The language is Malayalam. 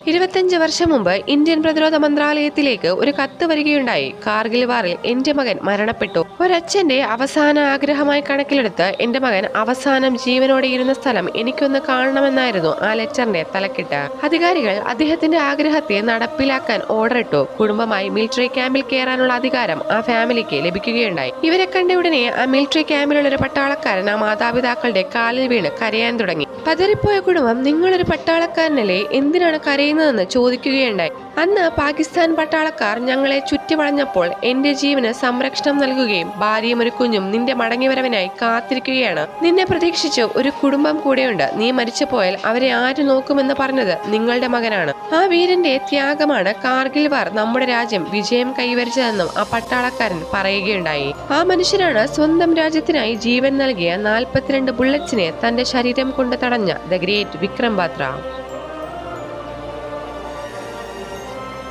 25 വർഷം മുമ്പ് ഇന്ത്യൻ പ്രതിരോധ മന്ത്രാലയത്തിലേക്ക് ഒരു കത്ത് വരികയുണ്ടായി. കാർഗിൽ വാറിൽ എന്റെ മകൻ മരണപ്പെട്ടു. ഒരച്ഛന്റെ അവസാന ആഗ്രഹമായി കണക്കിലെടുത്ത് എന്റെ മകൻ അവസാനം ജീവനോടെ ഇരുന്ന സ്ഥലം എനിക്കൊന്ന് കാണണമെന്നായിരുന്നു ആ ലെറ്ററിന്റെ തലക്കെട്ട്. അധികാരികൾ അദ്ദേഹത്തിന്റെ ആഗ്രഹത്തെ നടപ്പിലാക്കാൻ ഓർഡറിട്ടു. കുടുംബമായി മിലിറ്ററി ക്യാമ്പിൽ കയറാനുള്ള അധികാരം ആ ഫാമിലിക്ക് ലഭിക്കുകയുണ്ടായി. ഇവരെ കണ്ട ഉടനെ ആ മിലിറ്ററി ക്യാമ്പിലുള്ള ഒരു പട്ടാളക്കാരൻ ആ മാതാപിതാക്കളുടെ കാലിൽ വീണ് കരയാൻ തുടങ്ങി. പതറിപ്പോയ കുടുംബം, നിങ്ങളൊരു പട്ടാളക്കാരനല്ലേ, എന്തിനാണ് കരയുന്നതെന്ന് ചോദിക്കുകയുണ്ടായി. അന്ന് പാകിസ്ഥാൻ പട്ടാളക്കാർ ഞങ്ങളെ ചുറ്റിവളഞ്ഞപ്പോൾ എന്റെ ജീവന് സംരക്ഷണം നൽകുകയും ഭാര്യയും ഒരു കുഞ്ഞും നിന്റെ മടങ്ങിവരവിനായി കാത്തിരിക്കുകയാണ്. നിന്നെ പ്രതീക്ഷിച്ച് ഒരു കുടുംബം കൂടെയുണ്ട്. നീ മരിച്ചു പോയാൽ അവരെ ആര് നോക്കുമെന്ന് പറഞ്ഞത് നിങ്ങളുടെ മകനാണ്. ആ വീരന്റെ ത്യാഗമാണ് കാർഗിൽ വാർ നമ്മുടെ രാജ്യം വിജയം കൈവരിച്ചതെന്നും ആ പട്ടാളക്കാരൻ പറയുകയുണ്ടായി. ആ മനുഷ്യനാണ് സ്വന്തം രാജ്യത്തിനായി ജീവൻ നൽകിയ 42 ബുള്ളറ്റ്സിനെ തന്റെ ശരീരം കൊണ്ട് തടഞ്ഞ ദ ഗ്രേറ്റ് വിക്രം ബാത്ര.